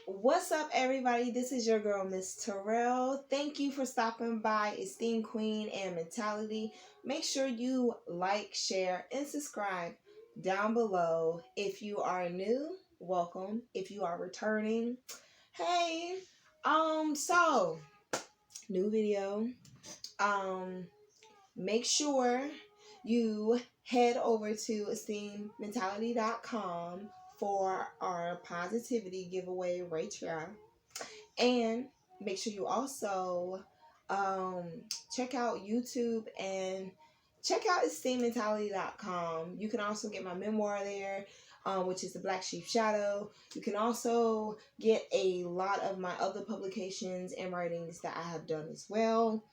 What's up, everybody? This is your girl, Miss Terrell. Thank you for stopping by Esteemed Queen and Mentality. Make sure you like, share, and subscribe down below. If you are new, welcome. If you are returning, hey. So new video. Um, Make sure you head over to esteemedmentality.com for our positivity giveaway right here. And make sure you also um, check out YouTube and check out esteemedmentality.com. You can also get my memoir there, which is The Black Sheep Shadow. You can also get a lot of my other publications and writings that I have done as well.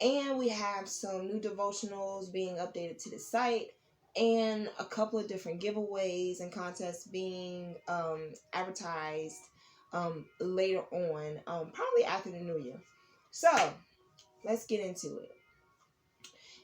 And we have some new devotionals being updated to the site and a couple of different giveaways and contests being advertised later on, probably after the new year. So let's get into it.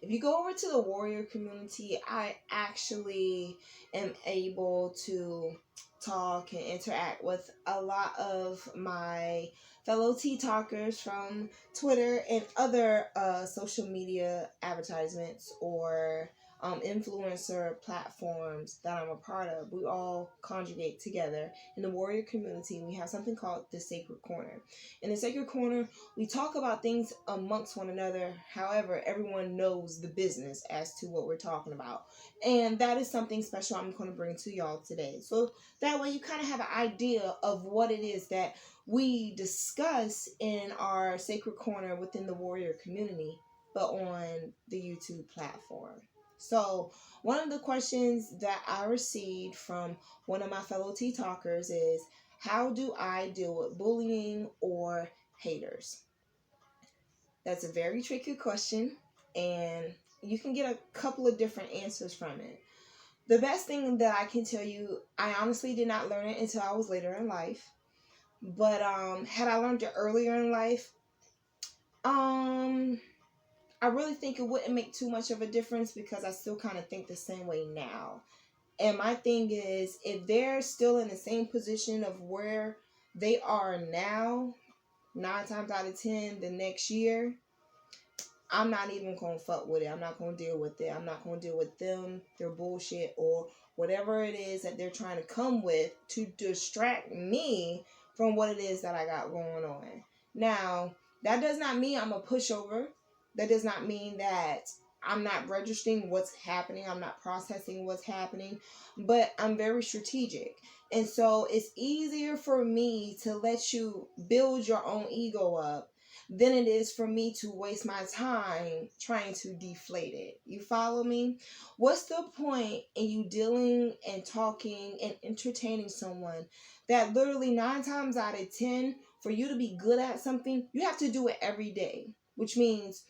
If you go over to the warrior community, I actually am able to talk and interact with a lot of my fellow TeaTalkers from Twitter and other social media advertisements or influencer platforms that I'm a part of. We all conjugate together in the warrior community. We have something called the Sacred Corner. In the Sacred Corner, we talk about things amongst one another. However, everyone knows the business as to what we're talking about. And that is something special I'm going to bring to y'all today. So that way you kind of have an idea of what it is that we discuss in our Sacred Corner within the warrior community, but on the YouTube platform. So one of the questions that I received from one of my fellow TeaTalkers is, how do I deal with bullying or haters? That's a very tricky question, and you can get a couple of different answers from it. The best thing that I can tell you, I honestly did not learn it until I was later in life. But had I learned it earlier in life, I really think it wouldn't make too much of a difference because I still kind of think the same way now. And my thing is, if they're still in the same position of where they are now, 9 times out of 10 the next year, I'm not even going to fuck with it. I'm not going to deal with it. I'm not going to deal with them, their bullshit, or whatever it is that they're trying to come with to distract me from what it is that I got going on. Now, that does not mean I'm a pushover. That does not mean that I'm not registering what's happening. I'm not processing what's happening. But I'm very strategic. And so it's easier for me to let you build your own ego up than it is for me to waste my time trying to deflate it. You follow me? What's the point in you dealing and talking and entertaining someone that literally 9 times out of 10, for you to be good at something, you have to do it every day, which means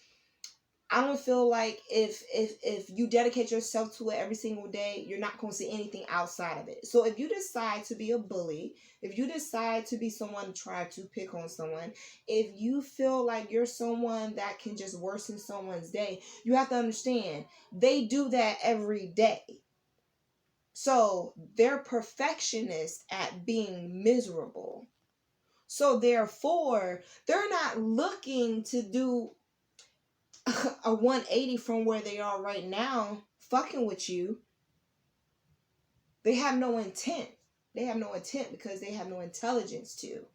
I don't feel like if you dedicate yourself to it every single day, you're not going to see anything outside of it. So if you decide to be a bully, if you decide to be someone to try to pick on someone, if you feel like you're someone that can just worsen someone's day, you have to understand they do that every day. So they're perfectionists at being miserable. So therefore, they're not looking to do a 180 from where they are right now, fucking with you. They have no intent. They have no intent because they have no intelligence to.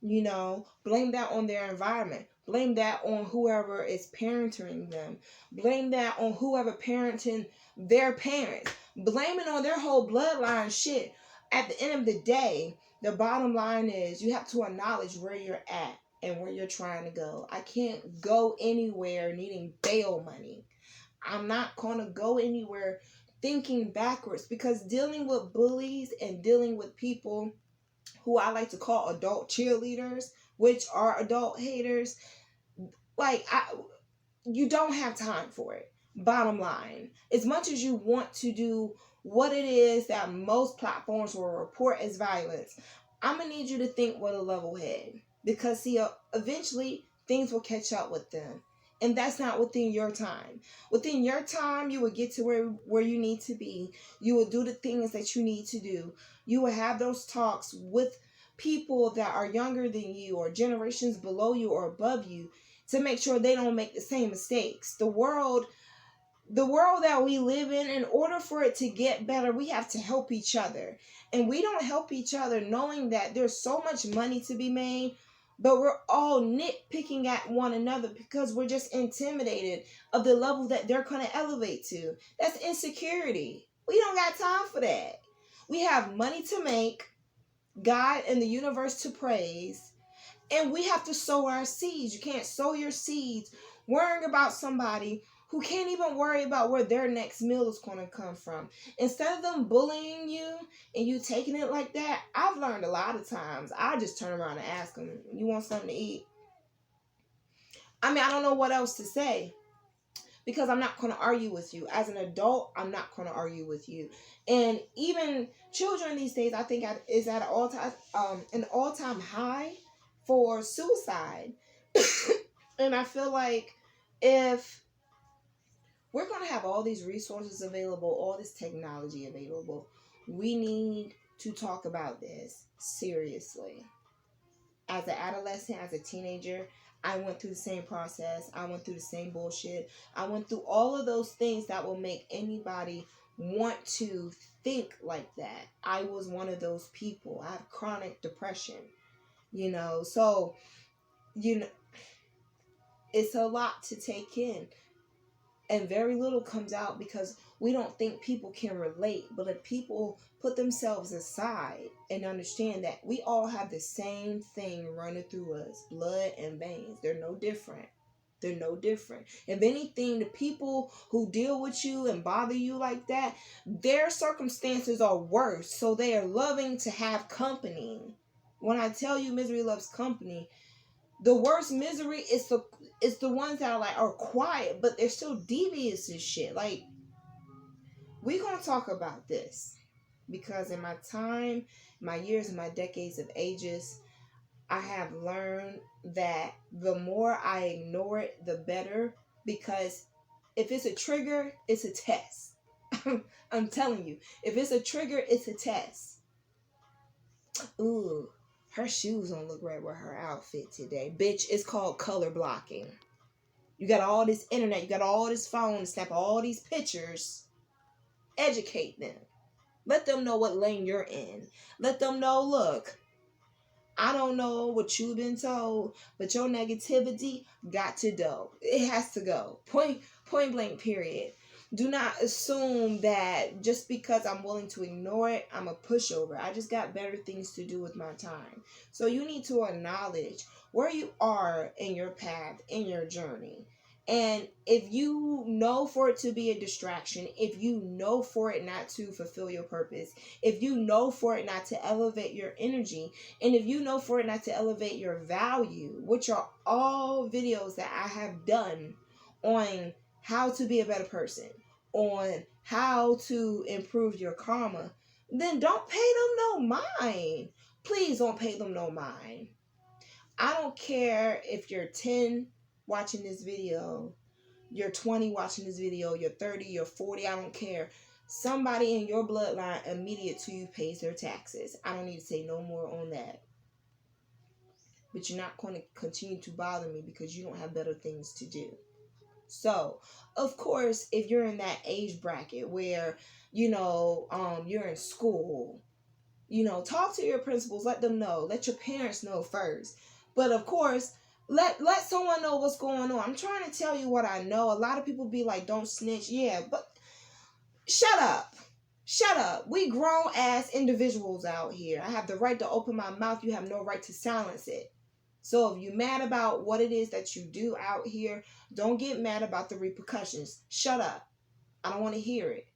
Blame that on their environment. Blame that on whoever is parenting them. Blame that on whoever parenting their parents. Blame it on their whole bloodline shit. At the end of the day, the bottom line is you have to acknowledge where you're at and where you're trying to go. I can't go anywhere needing bail money. I'm not going to go anywhere thinking backwards, because dealing with bullies and dealing with people who I like to call adult cheerleaders, which are adult haters, you don't have time for it. Bottom line, as much as you want to do what it is that most platforms will report as violence, I'm going to need you to think with a level head. Because, see, eventually things will catch up with them. And that's not within your time. Within your time, you will get to where you need to be. You will do the things that you need to do. You will have those talks with people that are younger than you or generations below you or above you to make sure they don't make the same mistakes. The world that we live in order for it to get better, we have to help each other. And we don't help each other knowing that there's so much money to be made, but we're all nitpicking at one another because we're just intimidated of the level that they're going to elevate to. That's insecurity. We don't got time for that. We have money to make, God and the universe to praise, and we have to sow our seeds. You can't sow your seeds worrying about somebody who can't even worry about where their next meal is going to come from. Instead of them bullying you and you taking it like that, I've learned a lot of times, I just turn around and ask them, you want something to eat? I mean, I don't know what else to say, because I'm not going to argue with you. As an adult, I'm not going to argue with you. And even children these days, I think is at an all-time high for suicide. And I feel like if we're going to have all these resources available, all this technology available, we need to talk about this seriously. As an adolescent, as a teenager, I went through the same process. I went through the same bullshit. I went through all of those things that will make anybody want to think like that. I was one of those people. I have chronic depression, so, you know, it's a lot to take in. And very little comes out because we don't think people can relate. But if people put themselves aside and understand that we all have the same thing running through us, blood and veins, they're no different. They're no different. If anything, the people who deal with you and bother you like that, their circumstances are worse. So they are loving to have company. When I tell you misery loves company, the worst misery is the ones that are quiet, but they're still devious as shit. Like, we gonna talk about this because in my time, my years, and my decades of ages, I have learned that the more I ignore it, the better. Because if it's a trigger, it's a test. I'm telling you, if it's a trigger, it's a test. Ooh, her shoes don't look right with her outfit today. Bitch, it's called color blocking. You got all this internet, you got all this phone to snap all these pictures. Educate them. Let them know what lane you're in. Let them know, look, I don't know what you've been told, but your negativity got to go. It has to go. Point blank, period. Do not assume that just because I'm willing to ignore it, I'm a pushover. I just got better things to do with my time. So you need to acknowledge where you are in your path, in your journey. And if you know for it to be a distraction, if you know for it not to fulfill your purpose, if you know for it not to elevate your energy, and if you know for it not to elevate your value, which are all videos that I have done on how to be a better person, on how to improve your karma, then don't pay them no mind. Please don't pay them no mind. I don't care if you're 10 watching this video, you're 20 watching this video, you're 30, you're 40, I don't care. Somebody in your bloodline immediate to you pays their taxes. I don't need to say no more on that. But you're not going to continue to bother me because you don't have better things to do. So, of course, if you're in that age bracket where, you're in school, talk to your principals, let them know, let your parents know first. But of course, let someone know what's going on. I'm trying to tell you what I know. A lot of people be like, don't snitch. Yeah, but shut up. Shut up. We grown ass individuals out here. I have the right to open my mouth. You have no right to silence it. So if you're mad about what it is that you do out here, don't get mad about the repercussions. Shut up. I don't want to hear it.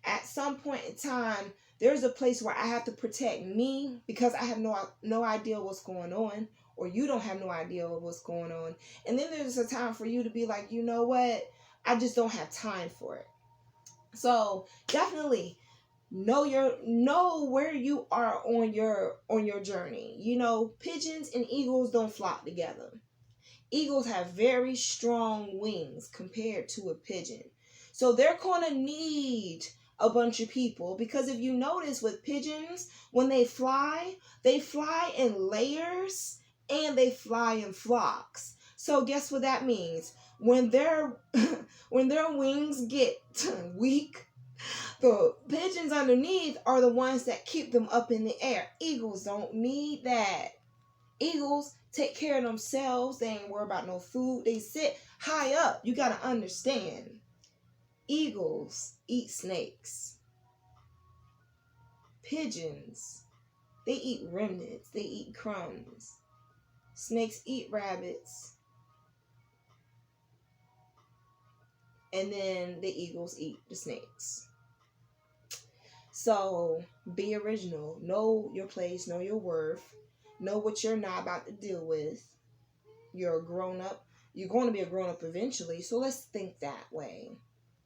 At some point in time, there's a place where I have to protect me because I have no idea what's going on, or you don't have no idea what's going on. And then there's a time for you to be like, you know what? I just don't have time for it. So definitely know where you are on your journey. Pigeons and eagles don't flock together. Eagles have very strong wings compared to a pigeon. So they're going to need a bunch of people. Because if you notice with pigeons, when they fly in layers and they fly in flocks. So guess what that means? When their when their wings get weak, the pigeons underneath are the ones that keep them up in the air. Eagles don't need that. Eagles take care of themselves. They ain't worried about no food. They sit high up. You got to understand. Eagles eat snakes. Pigeons, they eat remnants. They eat crumbs. Snakes eat rabbits. And then the eagles eat the snakes. So be original. Know your place. Know your worth. Know what you're not about to deal with. You're a grown up. You're going to be a grown up eventually. So let's think that way.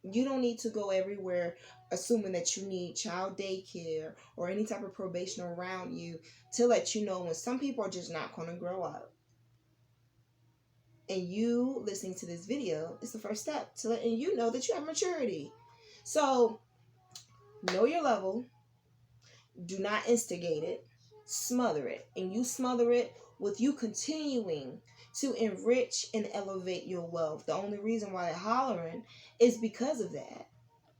You don't need to go everywhere assuming that you need child daycare or any type of probation around you to let you know when some people are just not going to grow up. And you listening to this video is the first step to letting you know that you have maturity. So know your level. Do not instigate it. Smother it. And you smother it with you continuing to enrich and elevate your wealth. The only reason why they're hollering is because of that.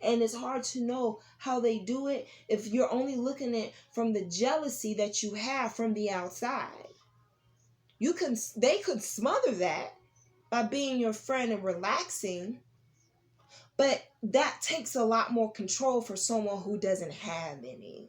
And it's hard to know how they do it if you're only looking at from the jealousy that you have from the outside. They could smother that by being your friend and relaxing, but that takes a lot more control for someone who doesn't have any.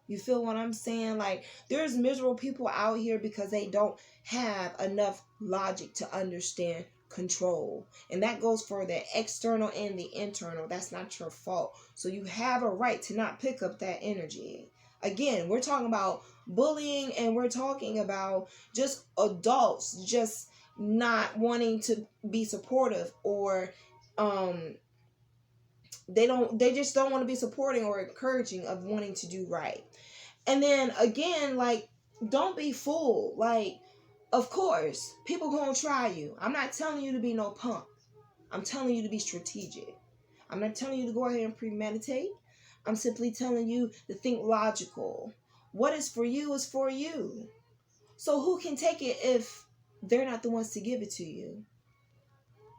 You feel what I'm saying? Like, there's miserable people out here because they don't have enough logic to understand control. And that goes for the external and the internal. That's not your fault. So you have a right to not pick up that energy. Again, we're talking about bullying, and we're talking about just adults just not wanting to be supportive, or they just don't want to be supporting or encouraging of wanting to do right. And then again, like, don't be fooled. Like, of course, people gonna try you. I'm not telling you to be no punk. I'm telling you to be strategic. I'm not telling you to go ahead and premeditate. I'm simply telling you to think logical. What is for you is for you. So who can take it if they're not the ones to give it to you?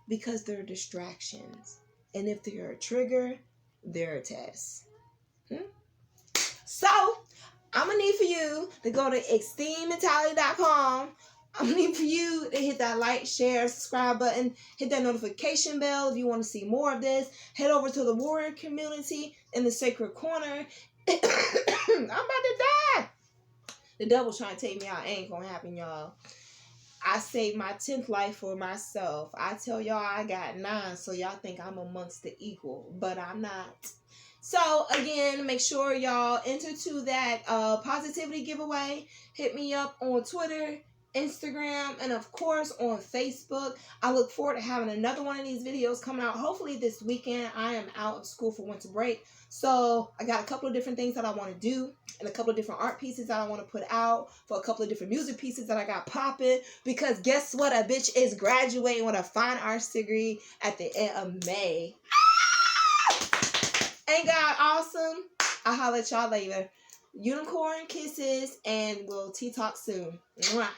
Because they're distractions. And if they're a trigger, they're a test. So I'm going to need for you to go to esteemeditalia.com. I'm going to need for you to hit that like, share, subscribe button. Hit that notification bell if you want to see more of this. Head over to the warrior community in the sacred corner. I'm about to die. The devil's trying to take me out. Ain't going to happen, y'all. I saved my 10th life for myself. I tell y'all I got 9, so y'all think I'm amongst the equal, but I'm not. So again, make sure y'all enter to that positivity giveaway. Hit me up on Twitter, Instagram, and of course on Facebook. I look forward to having another one of these videos coming out hopefully this weekend. I am out of school for winter break, so I got a couple of different things that I want to do, and a couple of different art pieces that I want to put out, for a couple of different music pieces that I got popping, because guess what? A bitch is graduating with a fine arts degree at the end of May. Ain't God awesome? I'll holler at y'all later. Unicorn kisses, and we'll TeaTalk soon. Mwah.